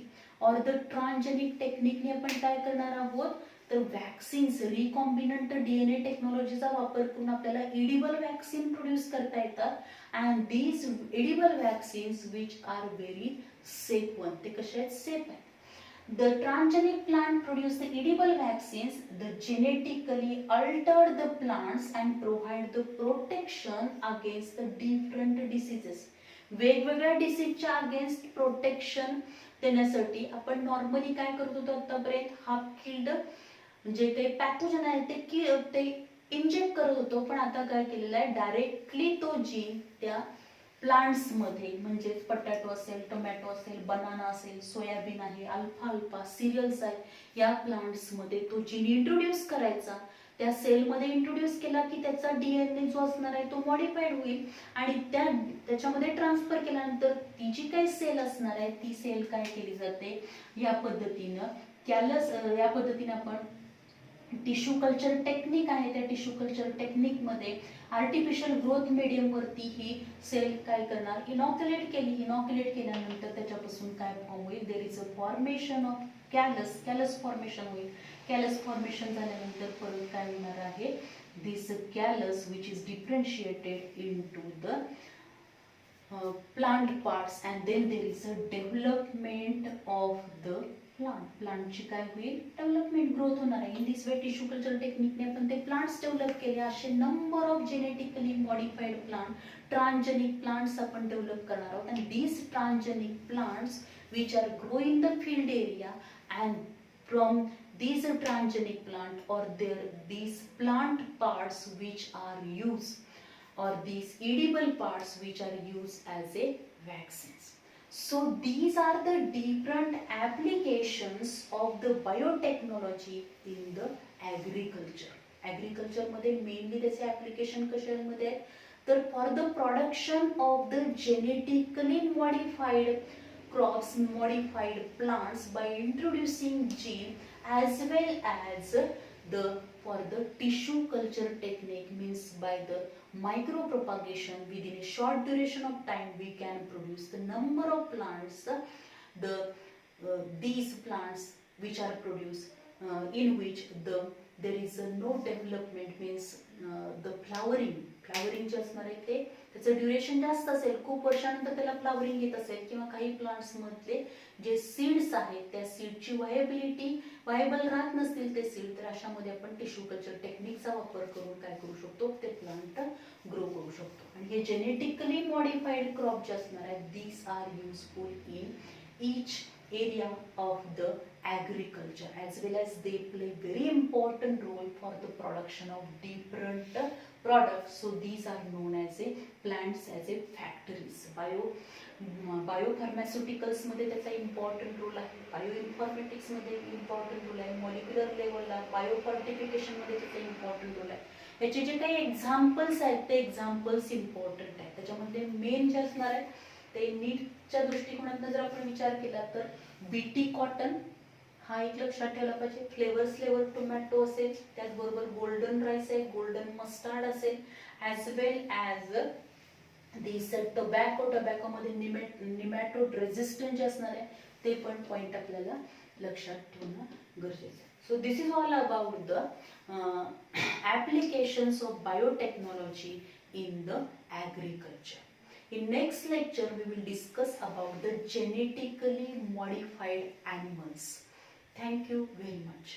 or the transgenic technique ने आपण काय करणार आहोत, तर वॅक्सिन्स रिकॉम्बिनंट डीएनए टेक्नॉलॉजीचा वापर करून आपल्याला एडिबल वॅक्सिन प्रोड्यूस करता येतात and these edible vaccines which are very safe one. ते कसे आहेत, सेफ आहेत. The transgenic plant produce the edible vaccines, the genetically alter the plants and provide the protection against the different diseases. वेगवेगळ्या डिसीजच्या against protection देण्यासाठी आपण normally काय करत होतो आतापर्यंत, हाफ किल्ड जे काही पॅथोजन आहे ते इंजेक्ट करत होतो, पण आता काय केलेलं आहे डायरेक्टली तो जीन त्या प्लांट्स मध्ये म्हणजेच पटॅटो असेल, टोमॅटो असेल, बनाना असेल, सोयाबीन आहे, अल्फाल्फा, सिरियल्स आहे, या प्लांट्स मध्ये तो जीन इंट्रोड्यूस करायचा. त्या सेलमध्ये इंट्रोड्यूस केला की त्याचा डीएनए जो असणार आहे तो मॉडिफाईड होईल आणि त्याच्यामध्ये ट्रान्सफर केल्यानंतर ती जी काही सेल असणार आहे ती सेल काय केली जाते या पद्धतीनं या पद्धतीने आपण टिश्यू कल्चर टेक्निक आहे, त्या टिश्यू कल्चर टेक्निक मध्ये आर्टिफिशियल ग्रोथ मीडियम वरती ही सेल काय करणार, इनॉक्युलेट केल्यानंतर त्याच्यापासून काय फॉर्म होईल, there is a formation of callus formation होईल. कॅलस फॉर्मेशन झाल्यानंतर परत काय होणार आहे, this callus which is differentiated into the plant parts and then there is a development of the प्लांटची काय होईल, डेव्हलपमेंट, ग्रोथ होणार आहे. In this way tissue culture टेक्निकने आपण ते प्लांट्स डेव्हलप केले. असे number of genetically modified plant, transgenic plants आपण डेव्हलप करणार आहोत. आणि these transgenic plants which are grow in the field area and from these transgenic plant or these plant parts which are used or these edible parts which are used as a vaccines. So these are the different applications of the biotechnology in the agriculture. Agriculture मध्ये mainly त्याचे application कशामध्ये आहेत, तर for the production of the genetically modified crops, modified plants by introducing gene as well as for the tissue culture technique, means by the micro propagation within a short duration of time we can produce the number of plants, these plants which are produced in which there is no development, means the flowering जे असणार आहे ते त्याचं duration जास्त असेल, खूप वर्षानंतर त्याला फ्लावरिंग येत असेल, किंवा काही प्लांट्स मधले जे सीड्स आहेत त्या सीडची व्हायबल राहत नसतील ते सीड, तर अशामध्ये आपण टिश्यू कल्चर टेक्निकचा वापर करून काय करू शकतो, ते प्लांट ग्रो करू शकतो. आणि हे जेनेटिकली मॉडिफाईड क्रॉप जे असणार आहेत these are useful in each area of the agriculture as well as they play very important role for the production of different products. So these are known as a plants as a factories. Biopharmaceuticals मध्ये त्याचा important role आहे, bioinformatics मध्ये important role आहे, molecular लेवलला बायोफॉर्टिफिकेशन मध्ये त्याचा important role आहे. याचे जे काही एक्झाम्पल्स आहेत ते एक्झाम्पल्स इम्पॉर्टंट आहेत. त्याच्यामध्ये मेन जे असणार आहे ते नीटच्या दृष्टिकोनातून जर आपण विचार केला तर बीटी कॉटन हा एक लक्षात ठेवला पाहिजे, फ्लेवर टोमॅटो असेल, त्याचबरोबर गोल्डन राईस आहे, गोल्डन मस्टार्ड असेल, ॲज वेल ॲज दिस टोबॅको मध्ये निमॅटोड रेझिस्टंट जे असणार आहे ते पण पॉइंट आपल्याला लक्षात ठेवणं गरजेचं आहे. So this is all about the applications of biotechnology in the agriculture. In next lecture we will discuss about the genetically modified animals. Thank you very much.